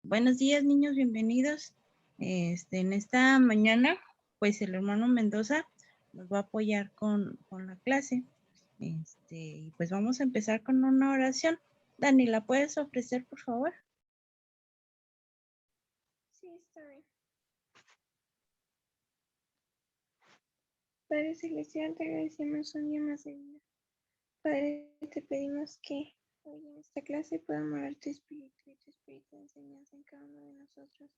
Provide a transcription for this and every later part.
Buenos días, niños, bienvenidos. En esta mañana, pues el hermano Mendoza nos va a apoyar con la clase. Y pues vamos a empezar con una oración. Dani, ¿la puedes ofrecer, por favor? Sí, está bien. Padre Celestial, te agradecemos un día más de vida. Padre, te pedimos que hoy en esta clase pueda morar tu espíritu y tu espíritu de enseñanza en cada uno de nosotros.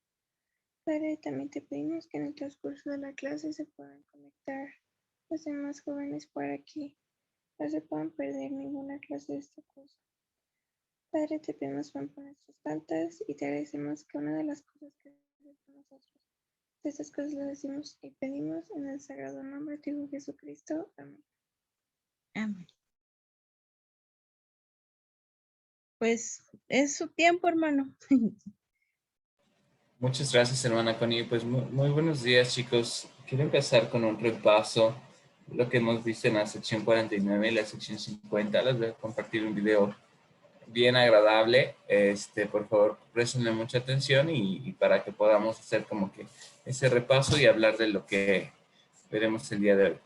Padre, también te pedimos que en el transcurso de la clase se puedan conectar los demás jóvenes para que no se puedan perder ninguna clase de esta cosa. Padre, te pedimos pan por nuestras faltas y te agradecemos que una de las cosas que haces por nosotros, de estas cosas las decimos y pedimos en el sagrado nombre de tu Hijo Jesucristo. Amén. Amén. Pues es su tiempo, hermano. Muchas gracias, hermana Connie. Pues muy buenos días, chicos. Quiero empezar con un repaso de lo que hemos visto en la sección 49 y la sección 50. Les voy a compartir un video bien agradable. Por favor, prestenle mucha atención y para que podamos hacer como que ese repaso y hablar de lo que veremos el día de hoy.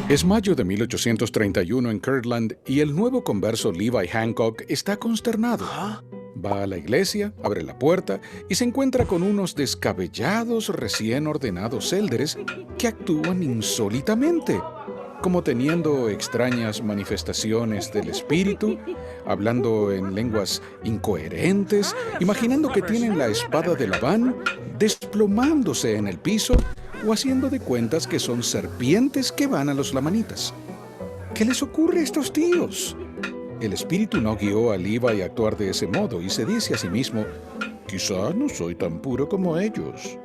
Es mayo de 1831 en Kirtland y el nuevo converso Levi Hancock está consternado. Va a la iglesia, abre la puerta y se encuentra con unos descabellados recién ordenados élderes que actúan insólitamente, como teniendo extrañas manifestaciones del espíritu, hablando en lenguas incoherentes, imaginando que tienen la espada de Labán, desplomándose en el piso o haciendo de cuentas que son serpientes que van a los lamanitas. ¿Qué les ocurre a estos tíos? El espíritu no guió a Levi a actuar de ese modo y se dice a sí mismo, quizá no soy tan puro como ellos.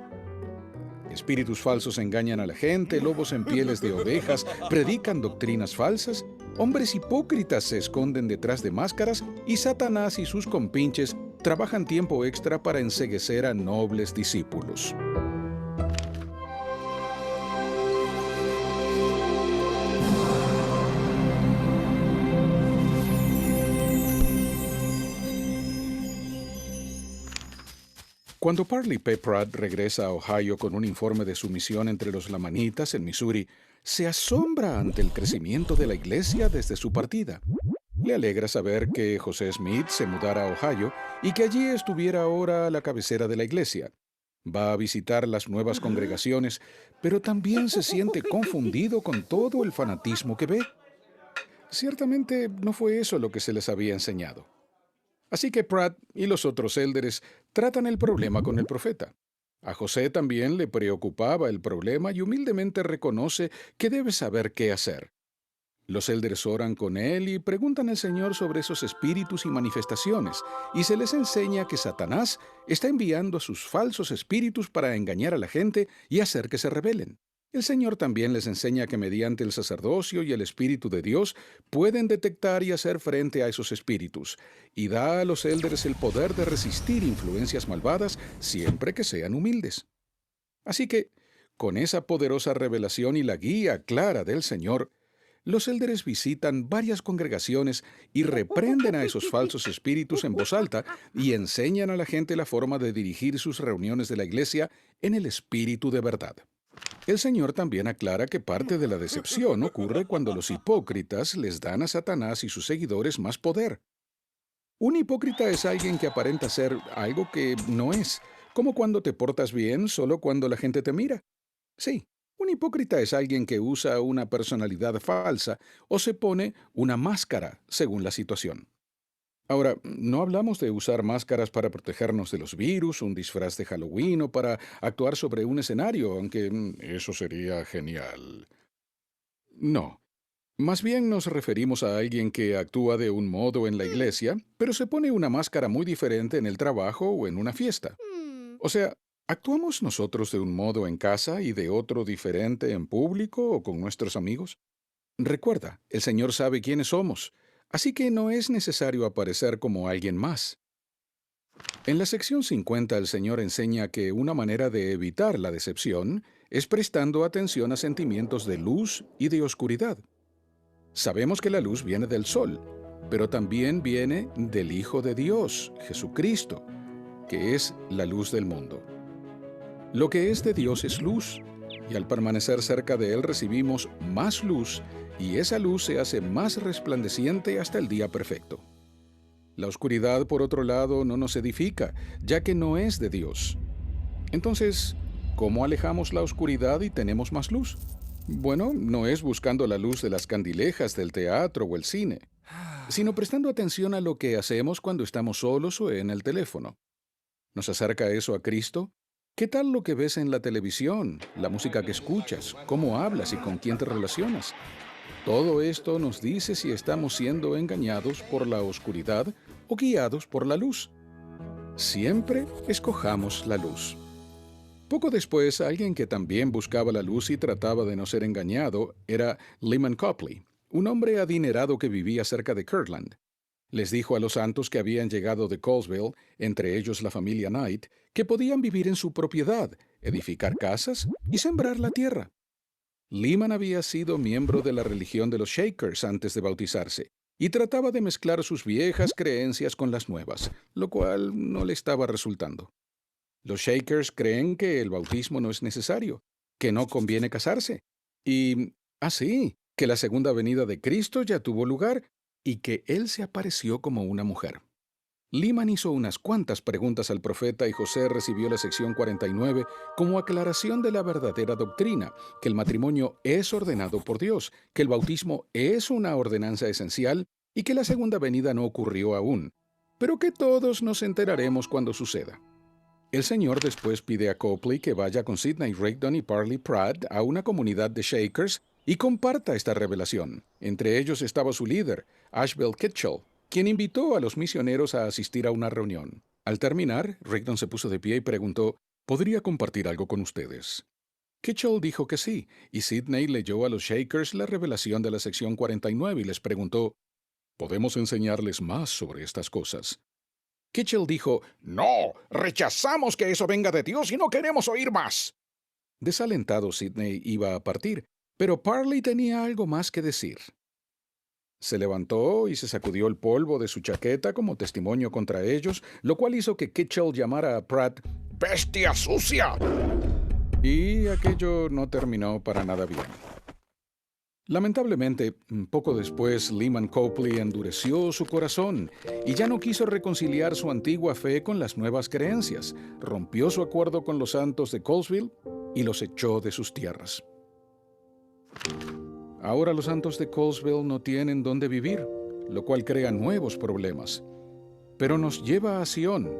Espíritus falsos engañan a la gente, lobos en pieles de ovejas predican doctrinas falsas, hombres hipócritas se esconden detrás de máscaras y Satanás y sus compinches trabajan tiempo extra para enceguecer a nobles discípulos. Cuando Parley P. Pratt regresa a Ohio con un informe de su misión entre los lamanitas en Missouri, se asombra ante el crecimiento de la iglesia desde su partida. Le alegra saber que José Smith se mudara a Ohio y que allí estuviera ahora a la cabecera de la iglesia. Va a visitar las nuevas congregaciones, pero también se siente confundido con todo el fanatismo que ve. Ciertamente no fue eso lo que se les había enseñado. Así que Pratt y los otros élderes tratan el problema con el profeta. A José también le preocupaba el problema y humildemente reconoce que debe saber qué hacer. Los élderes oran con él y preguntan al Señor sobre esos espíritus y manifestaciones, y se les enseña que Satanás está enviando a sus falsos espíritus para engañar a la gente y hacer que se rebelen. El Señor también les enseña que mediante el sacerdocio y el Espíritu de Dios pueden detectar y hacer frente a esos espíritus, y da a los élderes el poder de resistir influencias malvadas siempre que sean humildes. Así que, con esa poderosa revelación y la guía clara del Señor, los élderes visitan varias congregaciones y reprenden a esos falsos espíritus en voz alta y enseñan a la gente la forma de dirigir sus reuniones de la iglesia en el espíritu de verdad. El Señor también aclara que parte de la decepción ocurre cuando los hipócritas les dan a Satanás y sus seguidores más poder. Un hipócrita es alguien que aparenta ser algo que no es, como cuando te portas bien solo cuando la gente te mira. Sí, un hipócrita es alguien que usa una personalidad falsa o se pone una máscara según la situación. Ahora, no hablamos de usar máscaras para protegernos de los virus, un disfraz de Halloween o para actuar sobre un escenario, aunque eso sería genial. No. Más bien nos referimos a alguien que actúa de un modo en la iglesia, pero se pone una máscara muy diferente en el trabajo o en una fiesta. O sea, ¿actuamos nosotros de un modo en casa y de otro diferente en público o con nuestros amigos? Recuerda, el Señor sabe quiénes somos, así que no es necesario aparecer como alguien más. En la sección 50 el Señor enseña que una manera de evitar la decepción es prestando atención a sentimientos de luz y de oscuridad. Sabemos que la luz viene del sol, pero también viene del Hijo de Dios, Jesucristo, que es la luz del mundo. Lo que es de Dios es luz, y al permanecer cerca de Él recibimos más luz, y esa luz se hace más resplandeciente hasta el día perfecto. La oscuridad, por otro lado, no nos edifica, ya que no es de Dios. Entonces, ¿cómo alejamos la oscuridad y tenemos más luz? Bueno, no es buscando la luz de las candilejas del teatro o el cine, sino prestando atención a lo que hacemos cuando estamos solos o en el teléfono. ¿Nos acerca eso a Cristo? ¿Qué tal lo que ves en la televisión, la música que escuchas, cómo hablas y con quién te relacionas? Todo esto nos dice si estamos siendo engañados por la oscuridad o guiados por la luz. Siempre escojamos la luz. Poco después, alguien que también buscaba la luz y trataba de no ser engañado era Lyman Copley, un hombre adinerado que vivía cerca de Kirtland. Les dijo a los santos que habían llegado de Colesville, entre ellos la familia Knight, que podían vivir en su propiedad, edificar casas y sembrar la tierra. Lyman había sido miembro de la religión de los Shakers antes de bautizarse y trataba de mezclar sus viejas creencias con las nuevas, lo cual no le estaba resultando. Los Shakers creen que el bautismo no es necesario, que no conviene casarse y, así, que la segunda venida de Cristo ya tuvo lugar y que Él se apareció como una mujer. Lyman hizo unas cuantas preguntas al profeta y José recibió la sección 49 como aclaración de la verdadera doctrina, que el matrimonio es ordenado por Dios, que el bautismo es una ordenanza esencial y que la segunda venida no ocurrió aún, pero que todos nos enteraremos cuando suceda. El Señor después pide a Copley que vaya con Sidney Rigdon y Parley Pratt a una comunidad de Shakers y comparta esta revelación. Entre ellos estaba su líder, Ashbel Kitchell, quien invitó a los misioneros a asistir a una reunión. Al terminar, Rigdon se puso de pie y preguntó, ¿podría compartir algo con ustedes? Kitchell dijo que sí, y Sidney leyó a los Shakers la revelación de la sección 49 y les preguntó, ¿podemos enseñarles más sobre estas cosas? Kitchell dijo, no, rechazamos que eso venga de Dios y no queremos oír más. Desalentado, Sidney iba a partir, pero Parley tenía algo más que decir. Se levantó y se sacudió el polvo de su chaqueta como testimonio contra ellos, lo cual hizo que Kitchell llamara a Pratt «bestia sucia». Y aquello no terminó para nada bien. Lamentablemente, poco después, Lyman Copley endureció su corazón y ya no quiso reconciliar su antigua fe con las nuevas creencias, rompió su acuerdo con los santos de Colesville y los echó de sus tierras. Ahora los santos de Colesville no tienen dónde vivir, lo cual crea nuevos problemas. Pero nos lleva a Sion,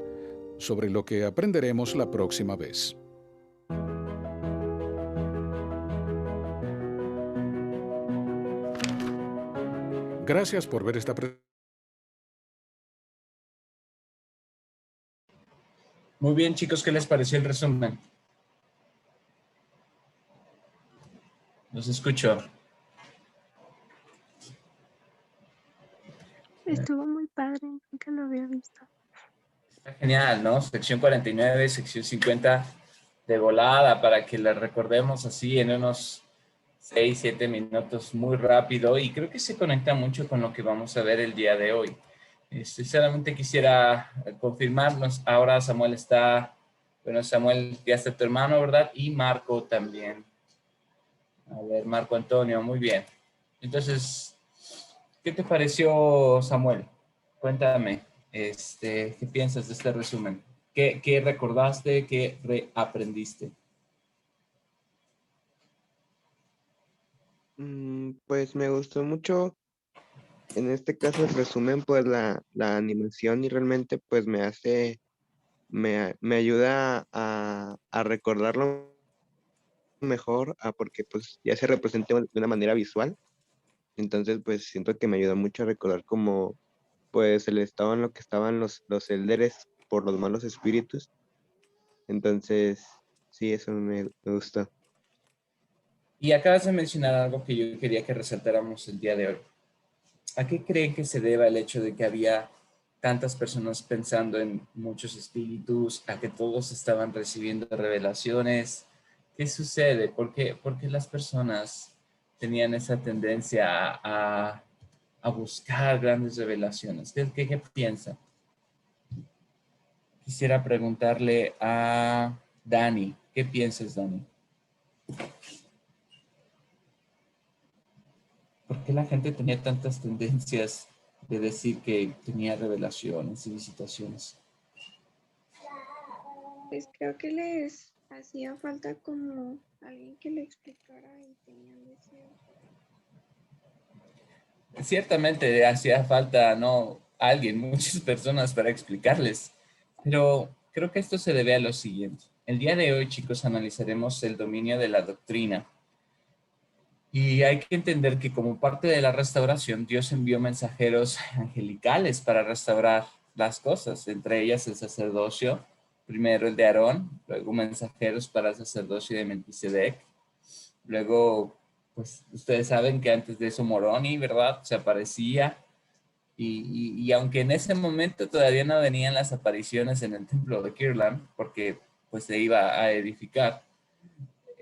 sobre lo que aprenderemos la próxima vez. Gracias por ver esta presentación. Muy bien, chicos, ¿qué les pareció el resumen? Los escucho. Estuvo muy padre, nunca lo había visto. Está genial, ¿no? Sección 49, sección 50 de volada para que la recordemos así en unos 6, 7 minutos muy rápido y creo que se conecta mucho con lo que vamos a ver el día de hoy. Sinceramente quisiera confirmarnos, ahora Samuel está, bueno, Samuel ya está tu hermano, ¿verdad? Y Marco también. A ver, Marco Antonio, muy bien. Entonces, ¿qué te pareció, Samuel? Cuéntame, ¿qué piensas de este resumen? ¿Qué recordaste, qué reaprendiste? Pues me gustó mucho, en este caso el resumen, pues la animación y realmente pues me ayuda a recordarlo mejor, porque pues ya se representa de una manera visual, entonces pues siento que me ayuda mucho a recordar como pues el estado en lo que estaban los elders por los malos espíritus, entonces sí, eso me gustó. Y acabas de mencionar algo que yo quería que resaltáramos el día de hoy. ¿A qué creen que se deba el hecho de que había tantas personas pensando en muchos espíritus, a que todos estaban recibiendo revelaciones. ¿Qué sucede? ¿Por qué las personas tenían esa tendencia a buscar grandes revelaciones? ¿Qué piensan? Quisiera preguntarle a Dani. ¿Qué piensas, Dani? ¿Por qué la gente tenía tantas tendencias de decir que tenía revelaciones y visitaciones? Pues creo que les hacía falta como alguien que le explicara y tenían deseos. Ciertamente hacía falta, ¿no? Alguien, muchas personas para explicarles, pero creo que esto se debe a lo siguiente. El día de hoy, chicos, analizaremos el dominio de la doctrina. Y hay que entender que como parte de la restauración, Dios envió mensajeros angelicales para restaurar las cosas, entre ellas el sacerdocio, primero el de Aarón, luego mensajeros para el sacerdocio de Melquisedec, luego, pues ustedes saben que antes de eso Moroni, ¿verdad? Se aparecía y aunque en ese momento todavía no venían las apariciones en el templo de Kirtland, porque pues se iba a edificar,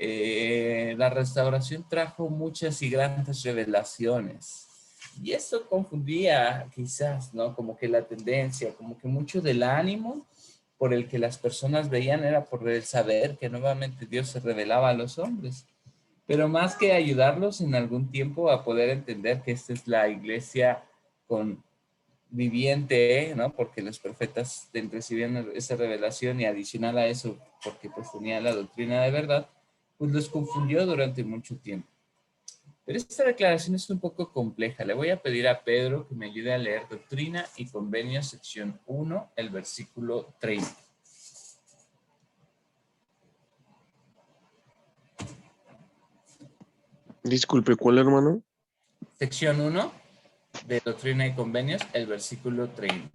la restauración trajo muchas y grandes revelaciones. Y eso confundía quizás, ¿no? Como que la tendencia, como que mucho del ánimo por el que las personas veían era por el saber que nuevamente Dios se revelaba a los hombres. Pero más que ayudarlos en algún tiempo a poder entender que esta es la iglesia con viviente, ¿no? Porque los profetas recibían esa revelación y adicional a eso, porque pues tenía la doctrina de verdad, pues los confundió durante mucho tiempo. Pero esta declaración es un poco compleja. Le voy a pedir a Pedro que me ayude a leer Doctrina y Convenios, sección 1, el versículo 30. Disculpe, ¿cuál, hermano? Sección 1 de Doctrina y Convenios, el versículo 30.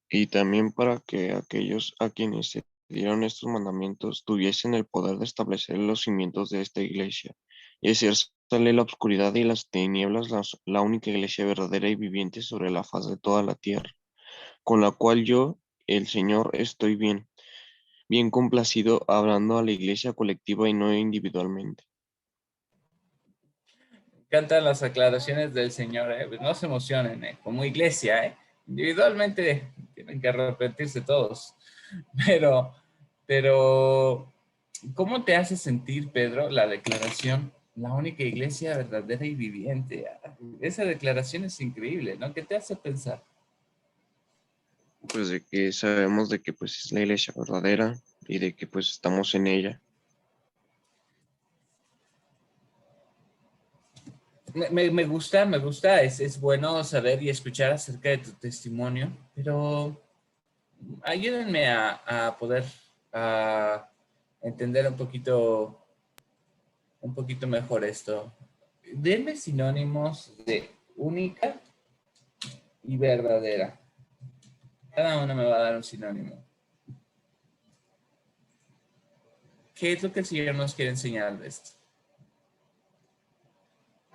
Y también para que aquellos a quienes se dieron estos mandamientos tuviesen el poder de establecer los cimientos de esta iglesia y hacer salir la oscuridad y las tinieblas, la única iglesia verdadera y viviente sobre la faz de toda la tierra, con la cual yo, el Señor, estoy bien complacido hablando a la iglesia colectiva y no individualmente. Cantan las aclaraciones del Señor, pues no se emocionen, como iglesia, individualmente tienen que arrepentirse todos, pero, pero, ¿cómo te hace sentir, Pedro, la declaración, la única iglesia verdadera y viviente? Esa declaración es increíble, ¿no? ¿Qué te hace pensar? Pues de que sabemos de que pues es la iglesia verdadera y de que pues estamos en ella. Me gusta, es bueno saber y escuchar acerca de tu testimonio, pero ayúdenme a poder a entender un poquito mejor esto. Denme sinónimos de única y verdadera. Cada uno me va a dar un sinónimo. ¿Qué es lo que el Señor nos quiere enseñar de esto?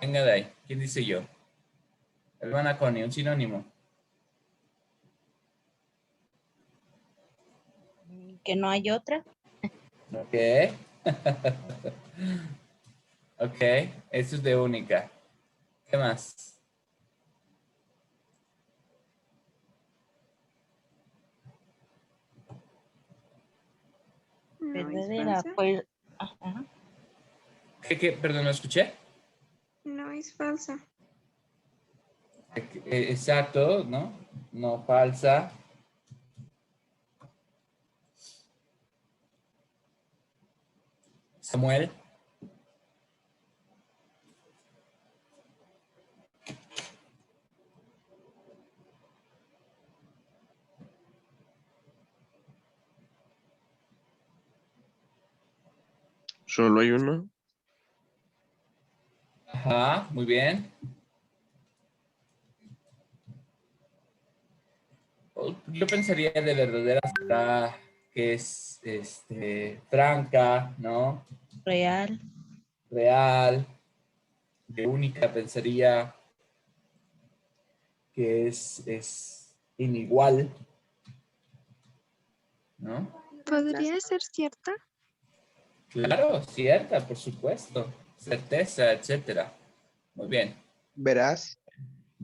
Venga de ahí. ¿Quién dice yo? Hermana Connie, un sinónimo. Que no hay otra. Ok. Ok. Esto es de única. ¿Qué más? No es Verdadera, falsa. pues. Ajá. ¿Qué? Perdón, ¿no escuché? No es falsa. Exacto, ¿no? No falsa. Samuel. Solo hay uno. Ajá, muy bien. Yo pensaría de verdadera será que es franca, ¿no? Real. Real. De única pensaría que es inigual, ¿no? ¿Podría ser cierta? Claro, cierta, por supuesto. Certeza, etcétera. Muy bien. Verás,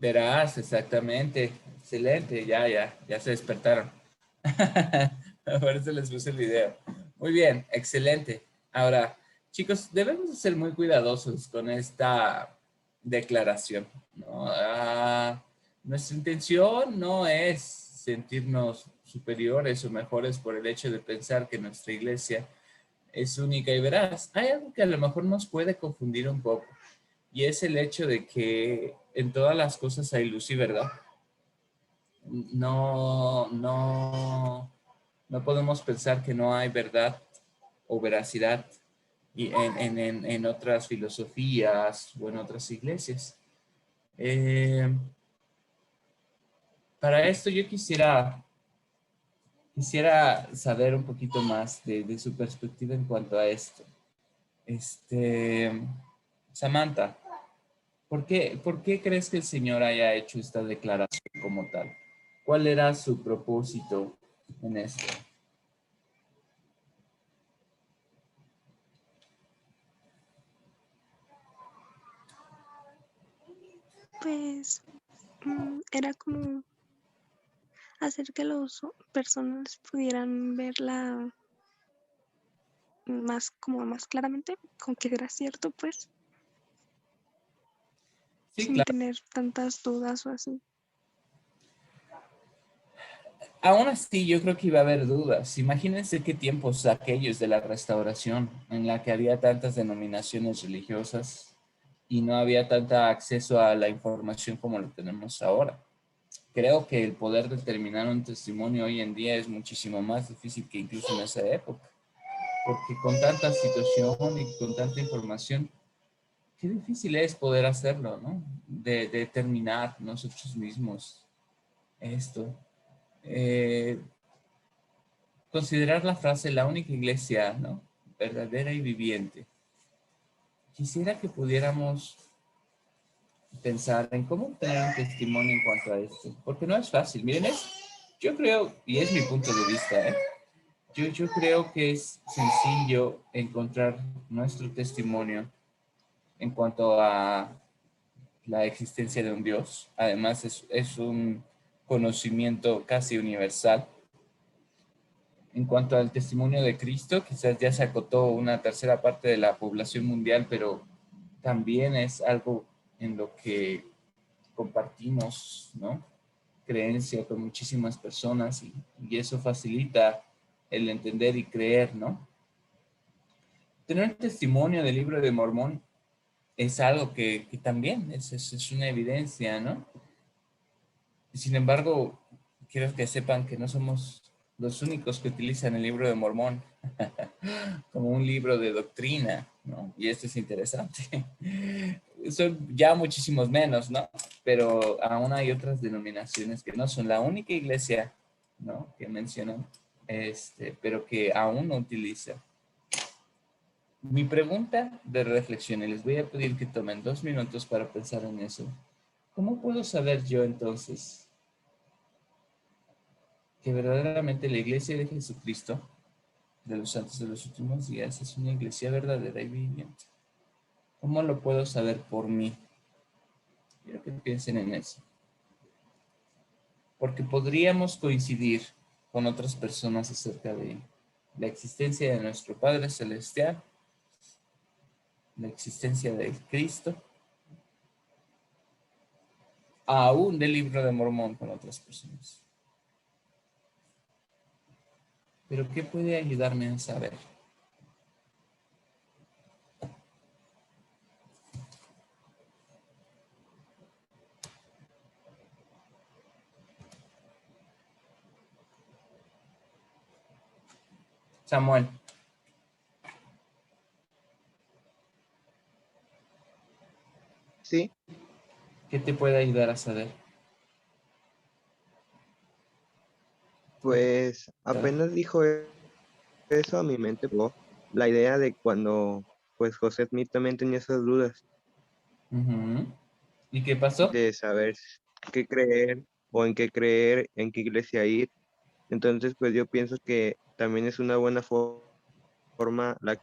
Verás, exactamente. Excelente, ya se despertaron. Por eso les puse el video. Muy bien, excelente. Ahora, chicos, debemos de ser muy cuidadosos con esta declaración, ¿no? Nuestra intención no es sentirnos superiores o mejores por el hecho de pensar que nuestra iglesia es única y veraz. Hay algo que a lo mejor nos puede confundir un poco, y es el hecho de que en todas las cosas hay luz y verdad. No podemos pensar que no hay verdad o veracidad y en otras filosofías o en otras iglesias. Para esto yo quisiera saber un poquito más de su perspectiva en cuanto a esto. Samantha, ¿por qué crees que el Señor haya hecho esta declaración como tal? ¿Cuál era su propósito en esto? Pues era como hacer que las personas pudieran verla más como más claramente, con que era cierto, pues, Sí, sin claro. tener tantas dudas o así. Aún así, yo creo que iba a haber dudas. Imagínense qué tiempos aquellos de la Restauración, en la que había tantas denominaciones religiosas y no había tanto acceso a la información como lo tenemos ahora. Creo que el poder determinar un testimonio hoy en día es muchísimo más difícil que incluso en esa época, porque con tanta situación y con tanta información, qué difícil es poder hacerlo, ¿no? De determinar nosotros mismos esto. Eh, Considerar la frase la única iglesia, ¿no? Verdadera y viviente. Quisiera que pudiéramos pensar en cómo tener un testimonio en cuanto a esto, porque no es fácil. Miren, yo creo, y es mi punto de vista, yo creo que es sencillo encontrar nuestro testimonio en cuanto a la existencia de un Dios. Además, es un conocimiento casi universal. En cuanto al testimonio de Cristo, quizás ya se acotó una tercera parte de la población mundial, pero también es algo en lo que compartimos, ¿no? Creencia con muchísimas personas y eso facilita el entender y creer, ¿no? Tener testimonio del libro de Mormón es algo que también es una evidencia, ¿no? Sin embargo, quiero que sepan que no somos los únicos que utilizan el libro de Mormón como un libro de doctrina, ¿no? Y esto es interesante. Son ya muchísimos menos, ¿no? Pero aún hay otras denominaciones que no son la única iglesia, ¿no? Que mencionan, pero que aún no utiliza. Mi pregunta de reflexión, y les voy a pedir que tomen 2 minutos para pensar en eso. ¿Cómo puedo saber yo entonces que verdaderamente la iglesia de Jesucristo, de los santos de los últimos días, es una iglesia verdadera y viviente? ¿Cómo lo puedo saber por mí? Quiero que piensen en eso. Porque podríamos coincidir con otras personas acerca de la existencia de nuestro Padre Celestial, la existencia de Cristo, aún del libro de Mormón con otras personas. Pero ¿qué puede ayudarme a saber? Samuel, sí, ¿qué te puede ayudar a saber? Pues apenas dijo eso, a mi mente llegó la idea de cuando pues José Smith también tenía esas dudas Ujú. ¿Y qué pasó? de saber qué creer o en qué creer, en qué iglesia ir. Entonces, pues yo pienso que también es una buena forma la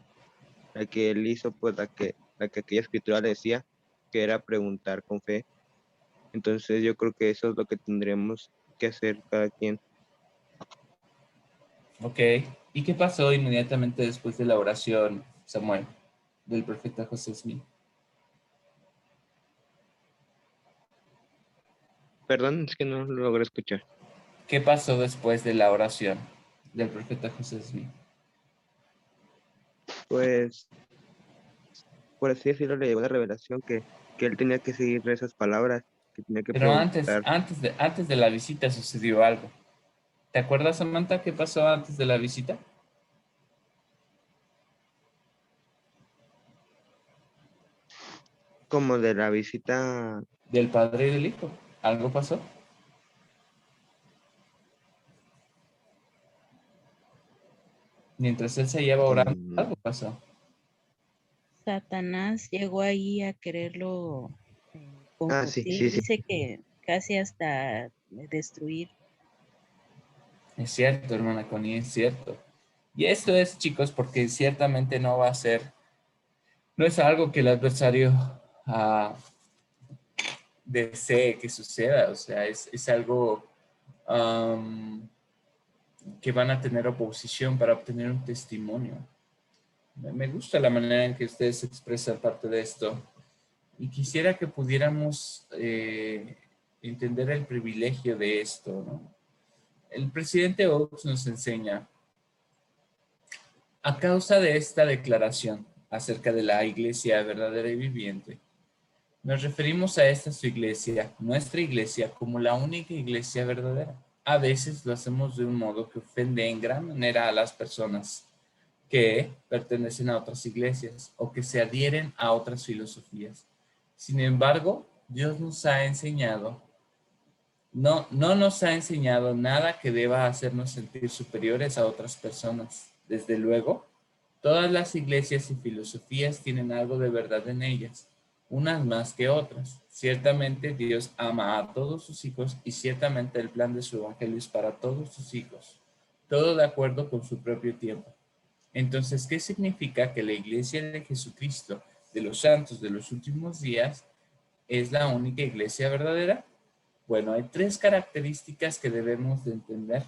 que él hizo, pues la que aquella escritura le decía, que era preguntar con fe. Entonces, yo creo que eso es lo que tendremos que hacer cada quien. Ok. ¿Y qué pasó inmediatamente después de la oración, Samuel, del profeta José Smith? Perdón, es que no lo logré escuchar. ¿Qué pasó después de la oración del profeta José Smith? Pues, por así decirlo, le llegó una revelación que él tenía que seguir esas palabras, que tenía que Pero preguntar antes de la visita sucedió algo. ¿Te acuerdas, Samantha, qué pasó antes de la visita? como de la visita. Del padre y del hijo. ¿Algo pasó? Mientras él se llevaba orando, mm, algo pasó. Satanás llegó ahí a quererlo sí, confundir, sí, sí. dice que casi hasta destruir. Es cierto, hermana Connie, es cierto. Y esto es, chicos, porque ciertamente no va a ser, no es algo que el adversario ah, desee que suceda, o sea, es algo am, que van a tener oposición para obtener un testimonio. Me gusta la manera en que ustedes expresan parte de esto y quisiera que pudiéramos entender el privilegio de esto, ¿no? El presidente Oaks nos enseña, a causa de esta declaración acerca de la iglesia verdadera y viviente, nos referimos a esta su iglesia, nuestra iglesia, como la única iglesia verdadera. A veces lo hacemos de un modo que ofende en gran manera a las personas que pertenecen a otras iglesias o que se adhieren a otras filosofías. Sin embargo, Dios nos ha enseñado, no nos ha enseñado nada que deba hacernos sentir superiores a otras personas. Desde luego, todas las iglesias y filosofías tienen algo de verdad en ellas, unas más que otras. Ciertamente Dios ama a todos sus hijos y ciertamente el plan de su evangelio es para todos sus hijos, todo de acuerdo con su propio tiempo. Entonces, ¿qué significa que la iglesia de Jesucristo, de los santos de los últimos días, es la única iglesia verdadera? Bueno, hay tres características que debemos de entender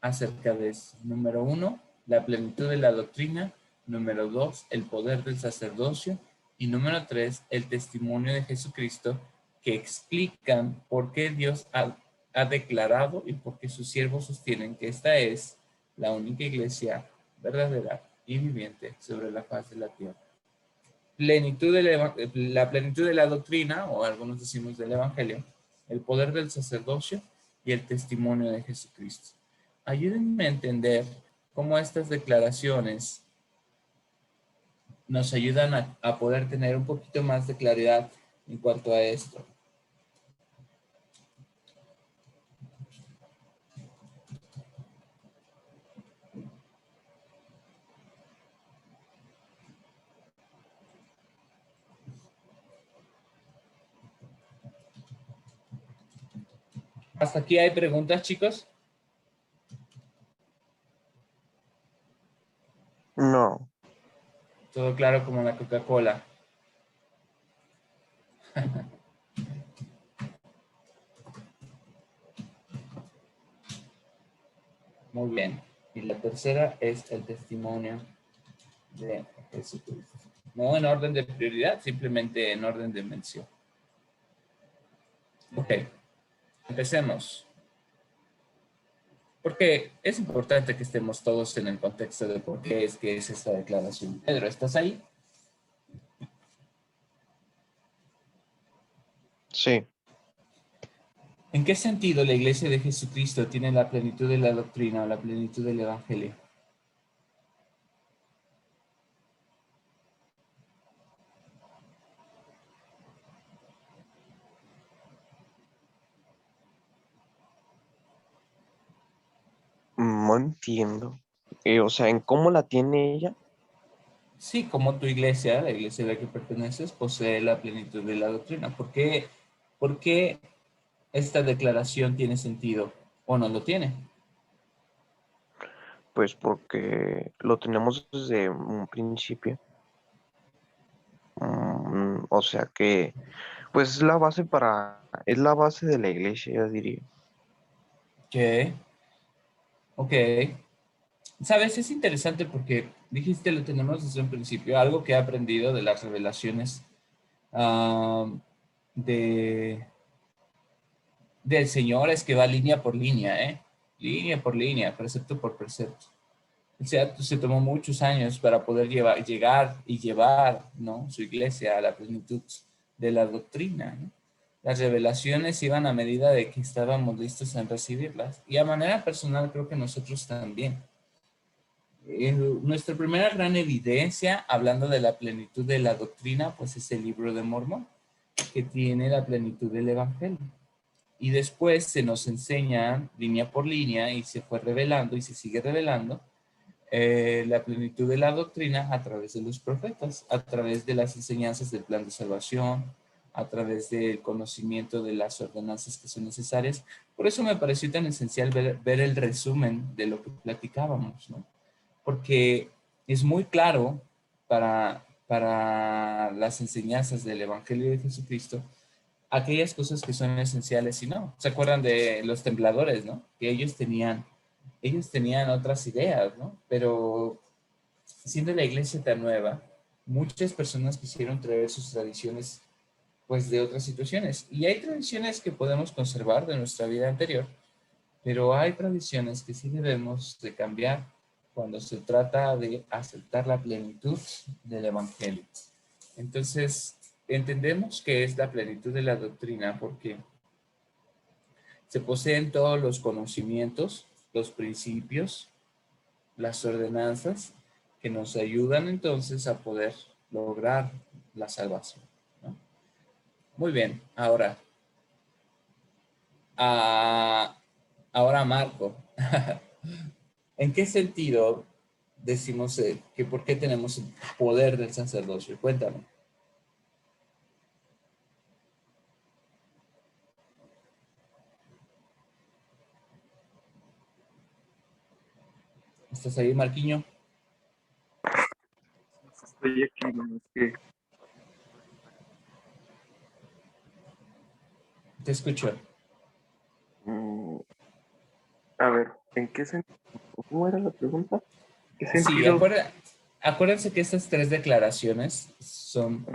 acerca de eso. Número uno, la plenitud de la doctrina. Número dos, el poder del sacerdocio. Y número tres, el testimonio de Jesucristo, que explican por qué Dios ha declarado y por qué sus siervos sostienen que esta es la única iglesia verdadera y viviente sobre la faz de la tierra. La plenitud de la doctrina, o algunos decimos del evangelio, el poder del sacerdocio y el testimonio de Jesucristo. Ayúdenme a entender cómo estas declaraciones nos ayudan a poder tener un poquito más de claridad en cuanto a esto. ¿Hasta aquí hay preguntas, chicos? No. Todo claro como la Coca-Cola. Muy bien. Y la tercera es el testimonio de Jesucristo. No en orden de prioridad, simplemente en orden de mención. Ok, empecemos. Porque es importante que estemos todos en el contexto de por qué es que es esta declaración. Pedro, ¿estás ahí? Sí. ¿En qué sentido la iglesia de Jesucristo tiene la plenitud de la doctrina o la plenitud del evangelio? No entiendo. O sea, ¿en cómo la tiene ella? Sí, como tu iglesia, la iglesia a la que perteneces, posee la plenitud de la doctrina. Por qué esta declaración tiene sentido o no lo tiene? Pues porque lo tenemos desde un principio. O sea que, pues es la base de la iglesia, yo diría. Ok, ok. Sabes, es interesante porque dijiste lo tenemos desde un principio, algo que he aprendido de las revelaciones ah, de, del Señor es que va línea por línea, ¿eh? Línea por línea, precepto por precepto. O sea, se tomó muchos años para poder llevar, ¿no? Su iglesia a la plenitud de la doctrina, ¿no? Las revelaciones iban a medida de que estábamos listos en recibirlas. Y a manera personal creo que nosotros también. Nuestra primera gran evidencia, hablando de la plenitud de la doctrina, pues es el libro de Mormón, que tiene la plenitud del Evangelio. Y después se nos enseña línea por línea y se fue revelando y se sigue revelando la plenitud de la doctrina a través de los profetas, a través de las enseñanzas del plan de salvación, a través del conocimiento de las ordenanzas que son necesarias. Por eso me pareció tan esencial ver el resumen de lo que platicábamos, ¿no? Porque es muy claro para las enseñanzas del Evangelio de Jesucristo aquellas cosas que son esenciales y no. ¿Se acuerdan de los templadores, no? Que ellos tenían otras ideas, ¿no? Pero siendo la iglesia tan nueva, muchas personas quisieron traer sus tradiciones, pues, de otras situaciones. Y hay tradiciones que podemos conservar de nuestra vida anterior, pero hay tradiciones que sí debemos de cambiar cuando se trata de aceptar la plenitud del Evangelio. Entonces, entendemos que es la plenitud de la doctrina porque se poseen todos los conocimientos, los principios, las ordenanzas que nos ayudan entonces a poder lograr la salvación, ¿no? Muy bien, ahora Marco, ¿en qué sentido decimos que por qué tenemos el poder del sacerdocio? Cuéntame. ¿Estás ahí, Marquiño? Estoy aquí, no es que Te escucho. a ver, ¿en qué sentido? ¿Cómo era la pregunta? ¿Qué Sí, sentido? acuérdense que estas tres declaraciones son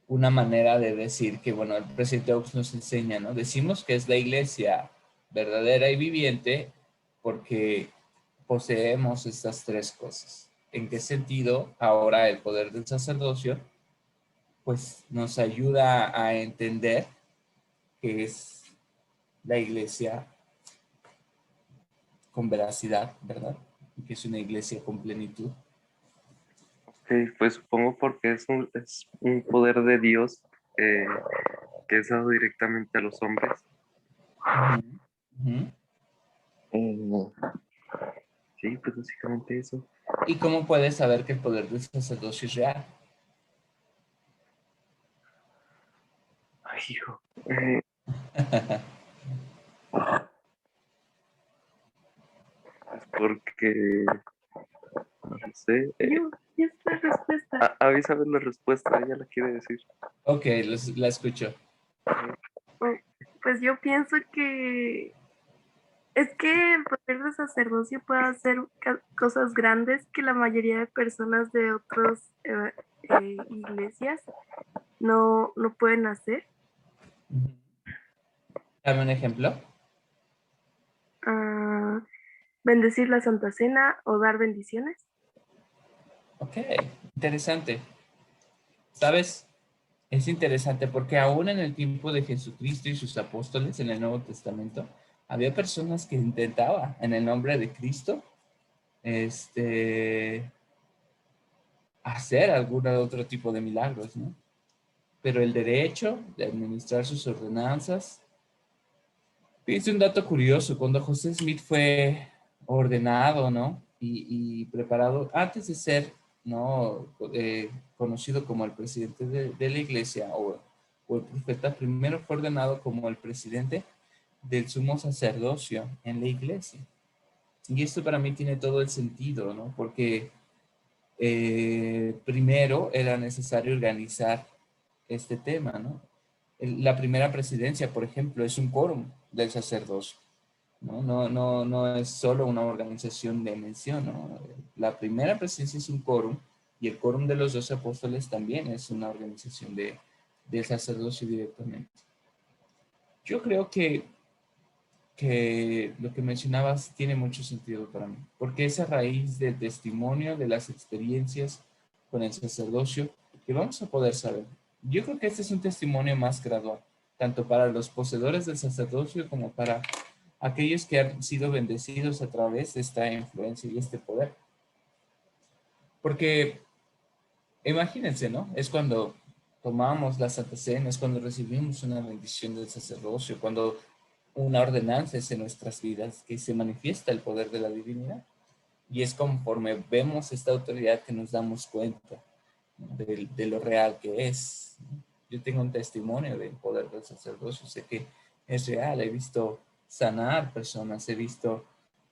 una manera de decir que, bueno, el presidente Oaks nos enseña, ¿no? Decimos que es la iglesia verdadera y viviente porque poseemos estas tres cosas. ¿En qué sentido ahora el poder del sacerdocio, pues, nos ayuda a entender que es la iglesia con veracidad, ¿verdad? Y que es una iglesia con plenitud. Pues supongo porque es un poder de Dios eh, que es dado directamente a los hombres. Ujú, ujú. Sí, pues básicamente eso. ¿Y cómo puedes saber que el poder del sacerdocio es real? Ay, hijo. Pues porque, no sé. Ya es la respuesta. Avi sabe la respuesta, ella la quiere decir. Ok, la escucho. Pues yo pienso que es que el poder del sacerdocio puede hacer cosas grandes que la mayoría de personas de otras iglesias no pueden hacer. Ujú. Dame un ejemplo. Ah, bendecir la Santa Cena o dar bendiciones. Ok, interesante. ¿Sabes? Es interesante porque aún en el tiempo de Jesucristo y sus apóstoles en el Nuevo Testamento, había personas que intentaban en el nombre de Cristo hacer algún otro tipo de milagros, ¿no? Pero el derecho de administrar sus ordenanzas Fíjense un dato curioso, cuando José Smith fue ordenado, ¿no? Y preparado, antes de ser, ¿no? Conocido como el presidente de la iglesia o el profeta, primero fue ordenado como el presidente del sumo sacerdocio en la iglesia. Y esto para mí tiene todo el sentido, ¿no? Porque primero era necesario organizar este tema, ¿no? La primera presidencia, por ejemplo, es un quórum del sacerdocio, ¿no? No es solo una organización de mención, ¿no? La primera presidencia es un quórum y el quórum de los 12 apóstoles también es una organización del sacerdocio directamente. Yo creo que lo que mencionabas tiene mucho sentido para mí, porque es a raíz del testimonio, de las experiencias con el sacerdocio, que vamos a poder saber. Yo creo que este es un testimonio más gradual, tanto para los poseedores del sacerdocio como para aquellos que han sido bendecidos a través de esta influencia y este poder. Porque imagínense, ¿no? Es cuando tomamos la Santa Cena, es cuando recibimos una bendición del sacerdocio, cuando una ordenanza es en nuestras vidas, que se manifiesta el poder de la divinidad. Y es conforme vemos esta autoridad que nos damos cuenta, ¿no? de lo real que es. Yo tengo un testimonio del poder del sacerdocio, sé que es real, he visto sanar personas, he visto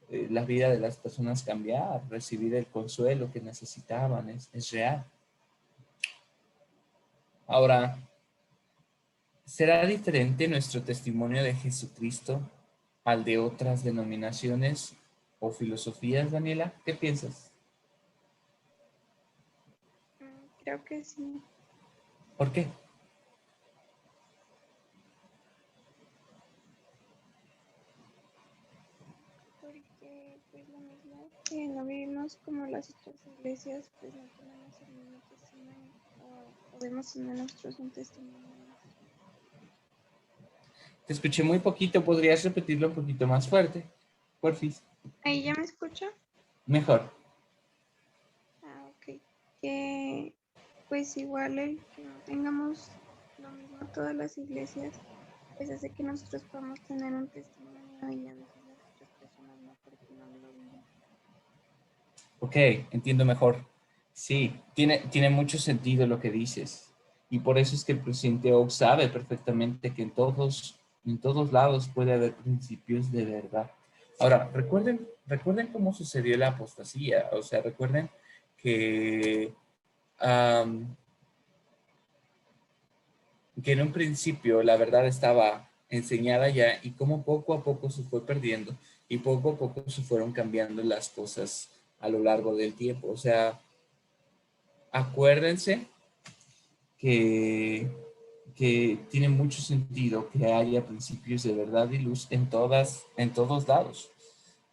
la vida de las personas cambiar, recibir el consuelo que necesitaban, es real. Ahora, ¿será diferente nuestro testimonio de Jesucristo al de otras denominaciones o filosofías, Daniela? ¿Qué piensas? Creo que sí, ¿Por qué? porque pues lo mismo que no vivimos como las otras iglesias, pues no tenemos el mismo testimonio, o podemos tener nosotros un testimonio más. Te escuché muy poquito, ¿podrías repetirlo un poquito más fuerte? Porfis. ¿Ahí ya me escucha? Mejor. Ok. Que pues igual el que no tengamos lo mismo todas las iglesias, pues hace que nosotros podamos tener un testimonio y a veces las otras personas no, porque no lo viven. Ok, entiendo mejor. Sí, tiene mucho sentido lo que dices. Y por eso es que el presidente Oak sabe perfectamente que en todos lados puede haber principios de verdad. Ahora, recuerden cómo sucedió la apostasía. O sea, recuerden que, am, que en un principio la verdad estaba enseñada ya y cómo poco a poco se fue perdiendo y poco a poco se fueron cambiando las cosas a lo largo del tiempo. O sea, acuérdense que, que tiene mucho sentido que haya principios de verdad y luz en todos lados,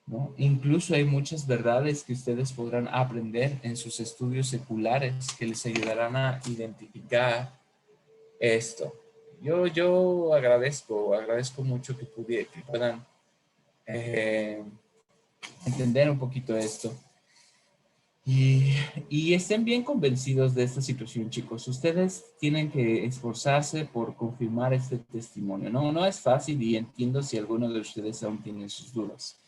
¿no? Incluso hay muchas verdades que ustedes podrán aprender en sus estudios seculares que les ayudarán a identificar esto. Yo agradezco mucho que puedan eh, entender un poquito esto. Y estén bien convencidos de esta situación, chicos. Ustedes tienen que esforzarse por confirmar este testimonio. No es fácil y entiendo si alguno de ustedes aún tienen sus dudas.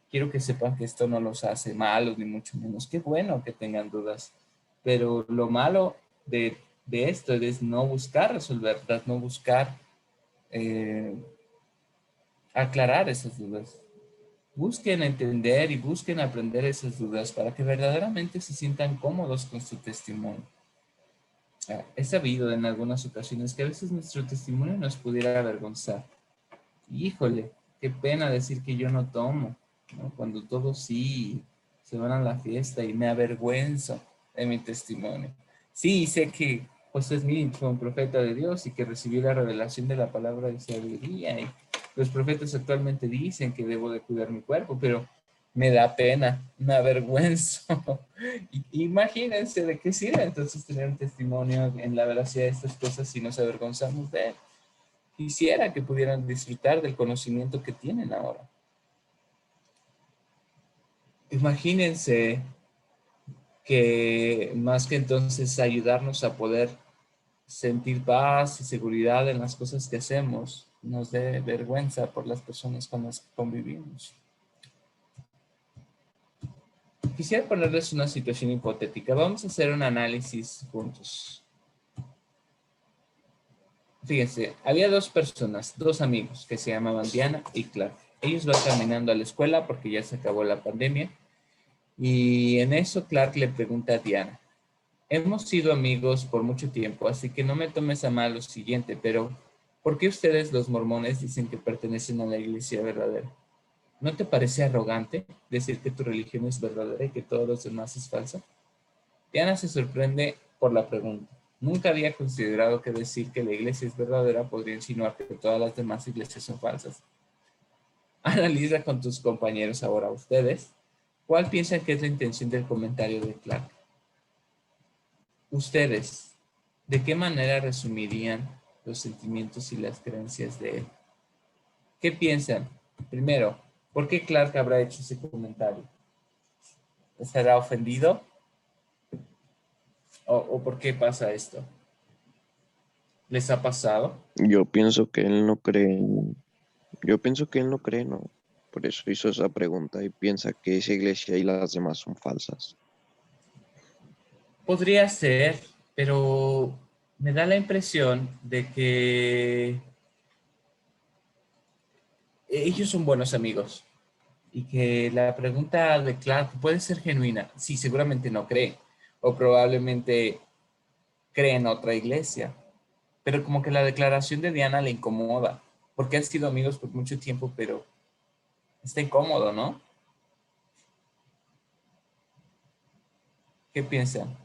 Quiero que sepan que esto no los hace malos, ni mucho menos. Qué bueno que tengan dudas. Pero lo malo de esto es no buscar resolverlas, no buscar eh, aclarar esas dudas. Busquen entender y busquen aprender esas dudas para que verdaderamente se sientan cómodos con su testimonio. He sabido en algunas ocasiones que a veces nuestro testimonio nos pudiera avergonzar. Híjole, qué pena decir que yo no tomo, ¿no? Cuando todos sí se van a la fiesta y me avergüenzo de mi testimonio. Sí, sé que José Smith fue un profeta de Dios y que recibió la revelación de la palabra de sabiduría y los profetas actualmente dicen que debo de cuidar mi cuerpo, pero me da pena, me avergüenzo. Imagínense de qué sirve entonces tener un testimonio en la veracidad de estas cosas si nos avergonzamos de él. Quisiera que pudieran disfrutar del conocimiento que tienen ahora. Imagínense que más que entonces ayudarnos a poder sentir paz y seguridad en las cosas que hacemos, nos dé vergüenza por las personas con las que convivimos. Quisiera ponerles una situación hipotética. Vamos a hacer un análisis juntos. Fíjense, había dos personas, dos amigos que se llamaban Diana y Clark. Ellos van caminando a la escuela porque ya se acabó la pandemia. Y en eso Clark le pregunta a Diana: hemos sido amigos por mucho tiempo, así que no me tomes a mal lo siguiente, pero ¿por qué ustedes los mormones dicen que pertenecen a la iglesia verdadera? ¿No te parece arrogante decir que tu religión es verdadera y que todos los demás es falsa? Diana se sorprende por la pregunta. Nunca había considerado que decir que la iglesia es verdadera podría insinuar que todas las demás iglesias son falsas. Analiza con tus compañeros ahora ustedes. ¿Cuál piensan que es la intención del comentario de Clark? Ustedes, ¿de qué manera resumirían los sentimientos y las creencias de él? ¿Qué piensan? Primero, ¿por qué Clark habrá hecho ese comentario? ¿Estará ofendido? ¿O por qué pasa esto? ¿Les ha pasado? Yo pienso que él no cree, yo pienso que él no cree, no. Por eso hizo esa pregunta y piensa que esa iglesia y las demás son falsas. Podría ser, pero me da la impresión de que ellos son buenos amigos y que la pregunta de Clark puede ser genuina. Sí, seguramente no cree, o probablemente cree en otra iglesia, pero como que la declaración de Diana le incomoda, porque han sido amigos por mucho tiempo, pero está incómodo, ¿no? ¿Qué piensan?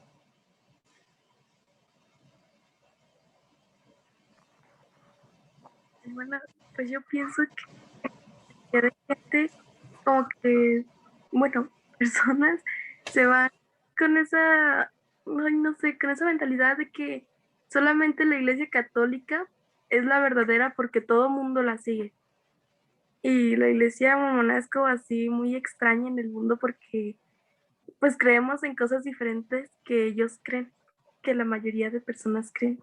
Bueno, pues yo pienso que de gente como que, bueno, personas se van con esa, ay, no sé, con esa mentalidad de que solamente la iglesia católica es la verdadera porque todo mundo la sigue. Y la iglesia mormona es como así muy extraña en el mundo porque pues creemos en cosas diferentes que ellos creen, que la mayoría de personas creen.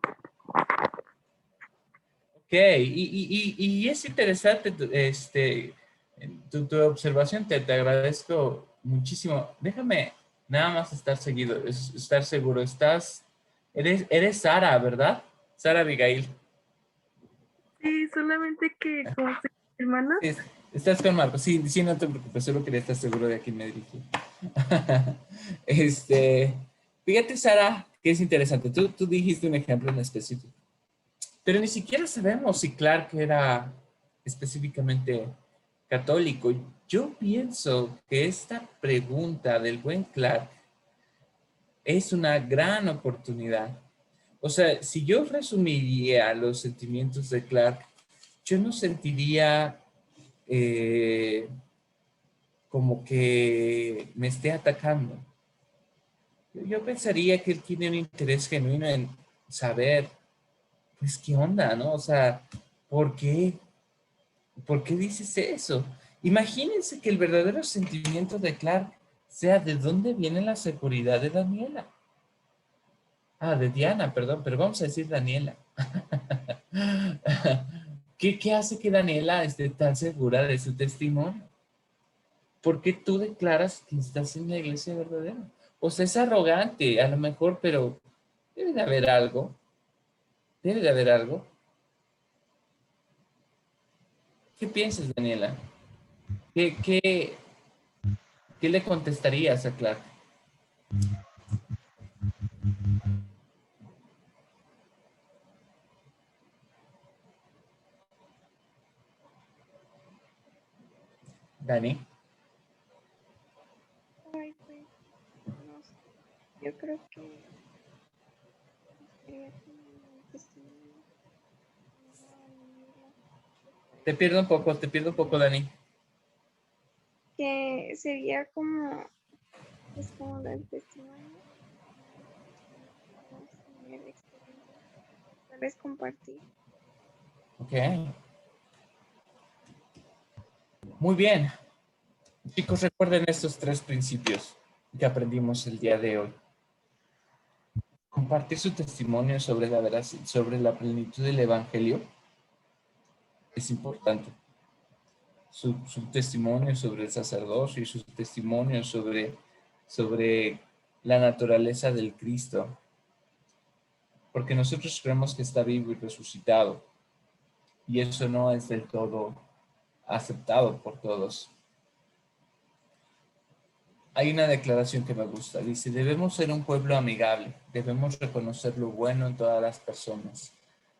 Ok, y es interesante tu observación, te agradezco muchísimo. Déjame nada más estar seguro. Eres Sara, ¿verdad? Sara Abigail. Sí, solamente que como soy hermana, Estás con Marco. Sí, sí, no te preocupes, solo quería estar seguro de a quién me dirigí. Fíjate, Sara, que es interesante. Tú dijiste un ejemplo en específico. Pero ni siquiera sabemos si Clark era específicamente católico. Yo pienso que esta pregunta del buen Clark es una gran oportunidad. O sea, si yo resumiría los sentimientos de Clark, yo no sentiría como que me esté atacando. Yo pensaría que él tiene un interés genuino en saber, pues, qué onda, ¿no? O sea, ¿por qué? ¿Por qué dices eso? Imagínense que el verdadero sentimiento de Clark sea de dónde viene la seguridad de Daniela. Ah, de Diana, perdón, pero vamos a decir Daniela. ¿Qué hace que Daniela esté tan segura de su testimonio? ¿Por qué tú declaras que estás en la iglesia verdadera? O sea, es arrogante, a lo mejor, pero debe de haber algo. Debe de haber algo. ¿Qué piensas, Daniela? ¿Qué le contestarías a Clark? Dani. Ay, pues, no sé. Yo creo que sería como un testimonio. Te pierdo un poco, Dani. Que sería como, pues como el testimonio, vamos a tener experiencias, tal vez compartir. Ok. Muy bien. Chicos, recuerden estos 3 principios que aprendimos el día de hoy. Compartir su testimonio sobre la plenitud del Evangelio es importante. Su testimonio sobre el sacerdocio y su testimonio sobre la naturaleza del Cristo. Porque nosotros creemos que está vivo y resucitado. Y eso no es del todo aceptado por todos. Hay una declaración que me gusta. Dice, debemos ser un pueblo amigable. Debemos reconocer lo bueno en todas las personas.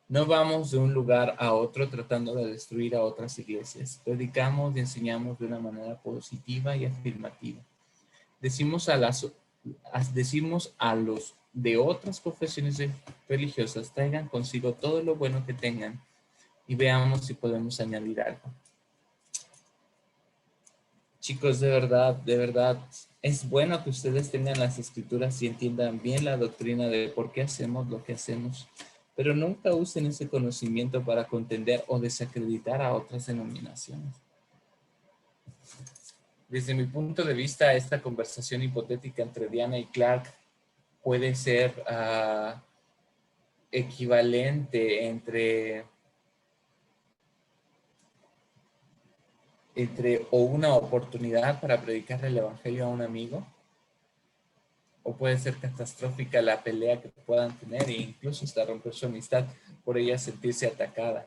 No vamos de un lugar a otro tratando de destruir a otras iglesias. Predicamos y enseñamos de una manera positiva y afirmativa. Decimos a los de otras confesiones religiosas, traigan consigo todo lo bueno que tengan y veamos si podemos añadir algo. Chicos, de verdad, es bueno que ustedes tengan las escrituras y entiendan bien la doctrina de por qué hacemos lo que hacemos, pero nunca usen ese conocimiento para contender o desacreditar a otras denominaciones. Desde mi punto de vista, esta conversación hipotética entre Diana y Clark puede ser equivalente entre o una oportunidad para predicar el evangelio a un amigo, o puede ser catastrófica la pelea que puedan tener e incluso hasta romper su amistad por ella sentirse atacada.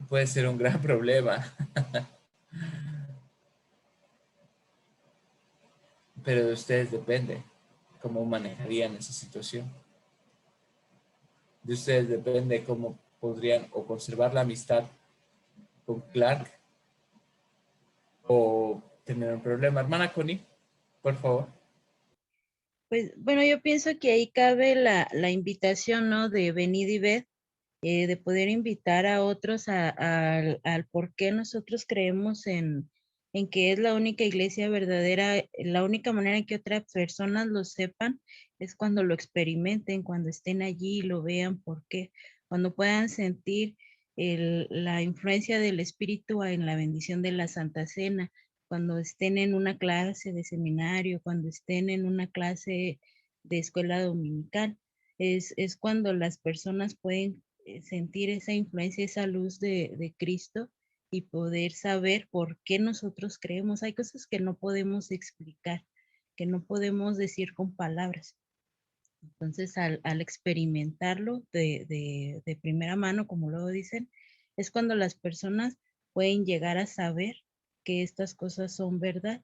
Puede ser un gran problema. Pero de ustedes depende cómo manejarían esa situación. De ustedes depende cómo podrían o conservar la amistad con Clark o tener un problema. Hermana Connie, por favor. Pues bueno, yo pienso que ahí cabe la invitación, ¿no? De venid y ved, de poder invitar a otros al por qué nosotros creemos en que es la única iglesia verdadera. La única manera en que otras personas lo sepan es cuando lo experimenten, cuando estén allí y lo vean, por qué, cuando puedan sentir la influencia del Espíritu en la bendición de la Santa Cena, cuando estén en una clase de seminario, cuando estén en una clase de escuela dominical. Es cuando las personas pueden sentir esa influencia, esa luz de Cristo y poder saber por qué nosotros creemos. Hay cosas que no podemos explicar, que no podemos decir con palabras. Entonces, al experimentarlo de primera mano, como luego dicen, es cuando las personas pueden llegar a saber que estas cosas son verdad.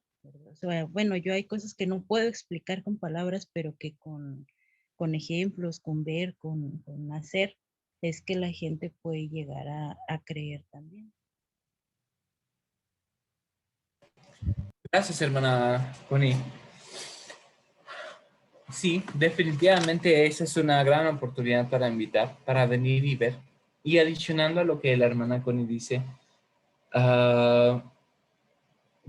O sea, bueno, yo hay cosas que no puedo explicar con palabras, pero que con ejemplos, con ver, con hacer, es que la gente puede llegar a creer también. Gracias, hermana Connie. Sí, definitivamente esa es una gran oportunidad para invitar, para venir y ver. Y adicionando a lo que la hermana Connie dice,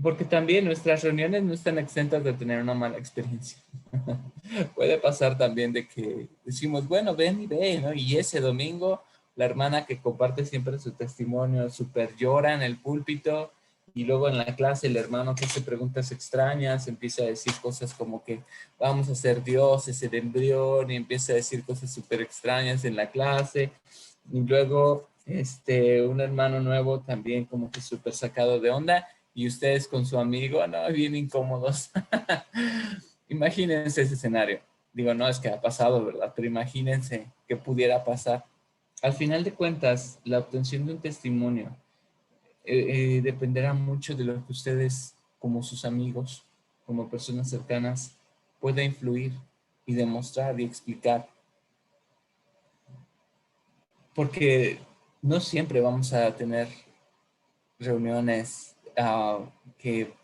porque también nuestras reuniones no están exentas de tener una mala experiencia. Puede pasar también de que decimos, bueno, ven y ve, ¿no? Y ese domingo, la hermana que comparte siempre su testimonio, súper llora en el púlpito, y luego en la clase el hermano que hace preguntas extrañas, empieza a decir cosas como que vamos a ser dioses, el embrión, y empieza a decir cosas súper extrañas en la clase. Y luego un hermano nuevo también como que súper sacado de onda, y ustedes con su amigo, no, bien incómodos. Imagínense ese escenario. Digo, no es que ha pasado, ¿verdad? Pero imagínense qué pudiera pasar. Al final de cuentas, la obtención de un testimonio dependerá mucho de lo que ustedes, como sus amigos, como personas cercanas, pueda influir y demostrar y explicar. Porque no siempre vamos a tener reuniones que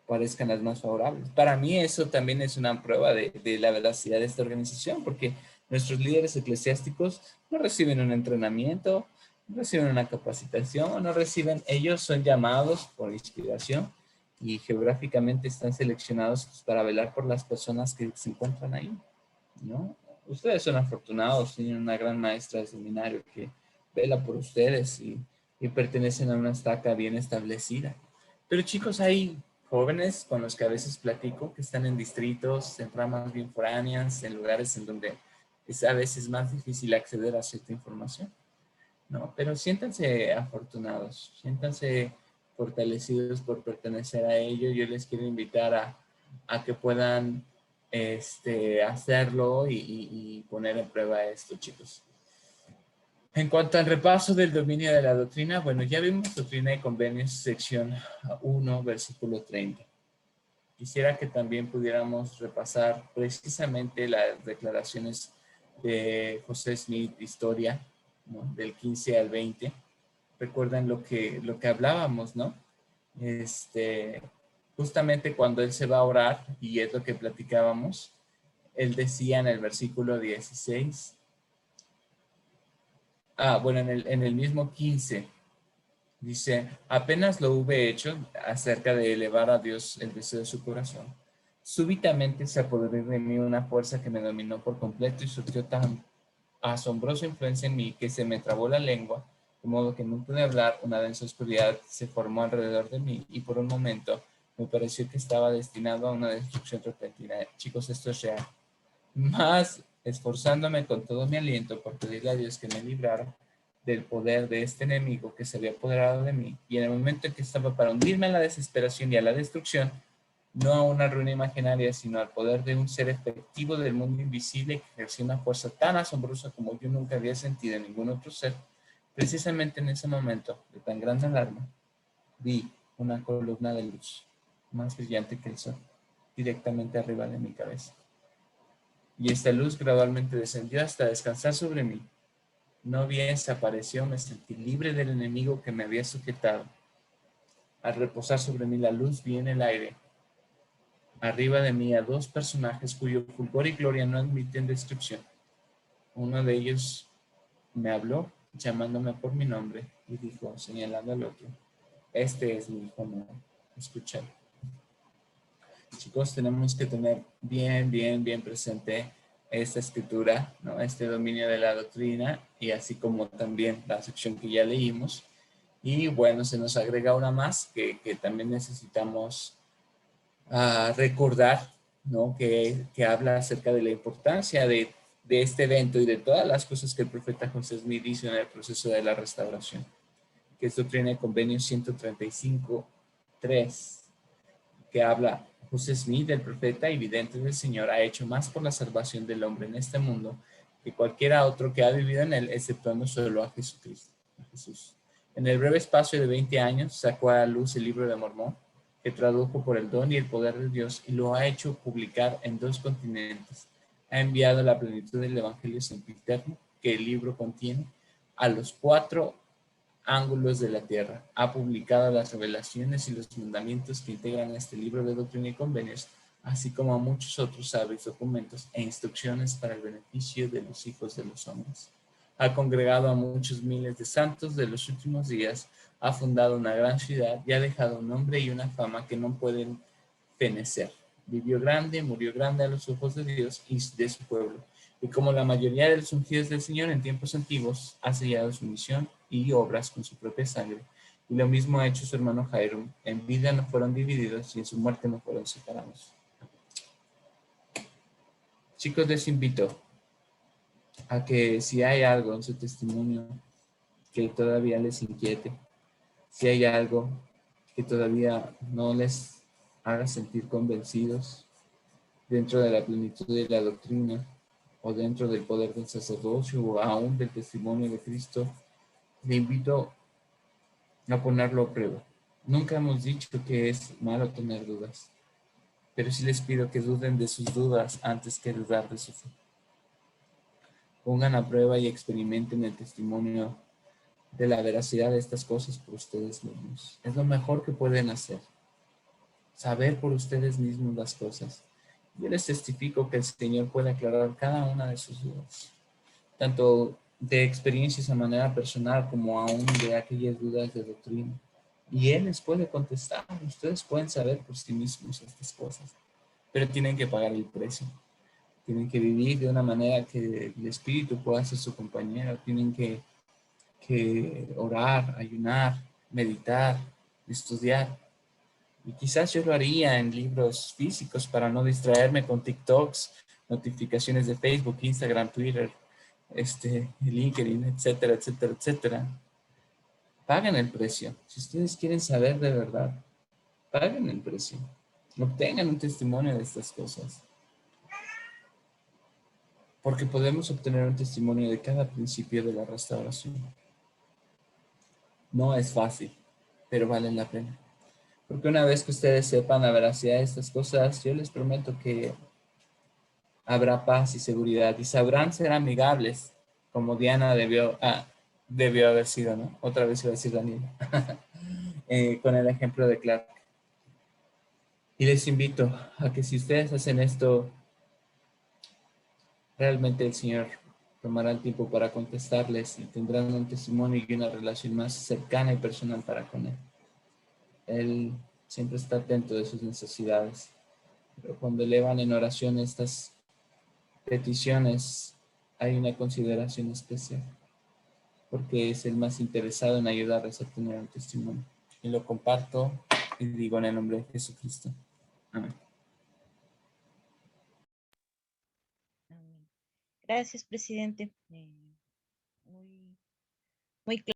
parezcan las más favorables. Para mí eso también es una prueba de la veracidad de esta organización, porque nuestros líderes eclesiásticos no reciben un entrenamiento, no reciben una capacitación, no reciben, ellos son llamados por inspiración y geográficamente están seleccionados para velar por las personas que se encuentran ahí, ¿no? Ustedes son afortunados, tienen una gran maestra de seminario que vela por ustedes y pertenecen a una estaca bien establecida. Pero chicos, hay jóvenes con los que a veces platico que están en distritos, en ramas bien foráneas, en lugares en donde es a veces más difícil acceder a cierta información. ¿no? Pero siéntanse afortunados, siéntanse fortalecidos por pertenecer a ello. Yo les quiero invitar a que puedan hacerlo y poner en prueba esto, chicos. En cuanto al repaso del dominio de la doctrina, bueno, ya vimos Doctrina y Convenios, sección 1, versículo 30. Quisiera que también pudiéramos repasar precisamente las declaraciones de José Smith, Historia, ¿no? Del 15 al 20. Recuerden lo que hablábamos, ¿no? Justamente cuando él se va a orar, y es lo que platicábamos, él decía en el versículo 16, bueno, en el mismo 15, dice, apenas lo hube hecho acerca de elevar a Dios el deseo de su corazón, súbitamente se apoderó de mí una fuerza que me dominó por completo y surgió tan asombrosa influencia en mí que se me trabó la lengua, de modo que no pude hablar. Una densa oscuridad se formó alrededor de mí y por un momento me pareció que estaba destinado a una destrucción repentina. Chicos, esto es real. Más esforzándome con todo mi aliento por pedirle a Dios que me librara del poder de este enemigo que se había apoderado de mí, y en el momento en que estaba para hundirme en la desesperación y a la destrucción, no a una ruina imaginaria, sino al poder de un ser efectivo del mundo invisible que ejercía una fuerza tan asombrosa como yo nunca había sentido en ningún otro ser, precisamente en ese momento de tan grande alarma, vi una columna de luz, más brillante que el sol, directamente arriba de mi cabeza. Y esta luz gradualmente descendió hasta descansar sobre mí. No bien desapareció, me sentí libre del enemigo que me había sujetado. Al reposar sobre mí la luz, vi en el aire, arriba de mí, a dos personajes cuyo fulgor y gloria no admiten descripción. Uno de ellos me habló, llamándome por mi nombre, y dijo, señalando al otro, este es mi hijo amado, escúchalo. Chicos, tenemos que tener bien presente esta escritura, ¿no? Este dominio de la doctrina, y así como también la sección que ya leímos. Y bueno, se nos agrega una más que también necesitamos recordar, ¿no? Que habla acerca de la importancia de este evento y de todas las cosas que el profeta José Smith hizo en el proceso de la restauración, que es Doctrina y Convenios 135.3, que habla: José Smith, el profeta y vidente del Señor, ha hecho más por la salvación del hombre en este mundo que cualquiera otro que ha vivido en él, exceptuando solo a Jesucristo, a Jesús. En el breve espacio de 20 años sacó a la luz el libro de Mormón, que tradujo por el don y el poder de Dios, y lo ha hecho publicar en 2 continentes. Ha enviado la plenitud del Evangelio sempiterno que el libro contiene a los 4 ángulos de la tierra. Ha publicado las revelaciones y los mandamientos que integran este libro de Doctrina y Convenios, así como a muchos otros sabios documentos e instrucciones para el beneficio de los hijos de los hombres. Ha congregado a muchos miles de santos de los últimos días, ha fundado una gran ciudad y ha dejado un nombre y una fama que no pueden fenecer. Vivió grande, murió grande a los ojos de Dios y de su pueblo. Y como la mayoría de los ungidos del Señor en tiempos antiguos, ha sellado su misión y obras con su propia sangre. Y lo mismo ha hecho su hermano Hiram. En vida no fueron divididos y en su muerte no fueron separados. Chicos, les invito a que si hay algo en su testimonio que todavía les inquiete, si hay algo que todavía no les haga sentir convencidos dentro de la plenitud de la doctrina o dentro del poder del sacerdocio o aún del testimonio de Cristo, le invito a ponerlo a prueba. Nunca hemos dicho que es malo tener dudas, pero sí les pido que duden de sus dudas antes que dudar de su fe. Pongan a prueba y experimenten el testimonio de la veracidad de estas cosas por ustedes mismos. Es lo mejor que pueden hacer. Saber por ustedes mismos las cosas. Yo les testifico que el Señor puede aclarar cada una de sus dudas, tanto de experiencias a manera personal como aún de aquellas dudas de doctrina. Y Él les puede contestar. Ustedes pueden saber por sí mismos estas cosas, pero tienen que pagar el precio. Tienen que vivir de una manera que el Espíritu pueda ser su compañero. Tienen que orar, ayunar, meditar, estudiar. Y quizás yo lo haría en libros físicos para no distraerme con TikToks, notificaciones de Facebook, Instagram, Twitter LinkedIn, etcétera, etcétera, etcétera. Paguen el precio. Si ustedes quieren saber de verdad, paguen el precio. Obtengan un testimonio de estas cosas. Porque podemos obtener un testimonio de cada principio de la restauración. No es fácil, pero vale la pena. Porque una vez que ustedes sepan la veracidad de estas cosas, yo les prometo que habrá paz y seguridad y sabrán ser amigables, como Diana debió haber sido, ¿no? Otra vez iba a decir Daniel, con el ejemplo de Clark. Y les invito a que si ustedes hacen esto, realmente el Señor tomará el tiempo para contestarles y tendrán un testimonio y una relación más cercana y personal para con Él. Él siempre está atento de sus necesidades. Pero cuando elevan en oración estas peticiones, hay una consideración especial, porque es el más interesado en ayudarles a tener un testimonio. Y lo comparto y digo en el nombre de Jesucristo. Amén. Amén. Gracias, presidente. Muy claro.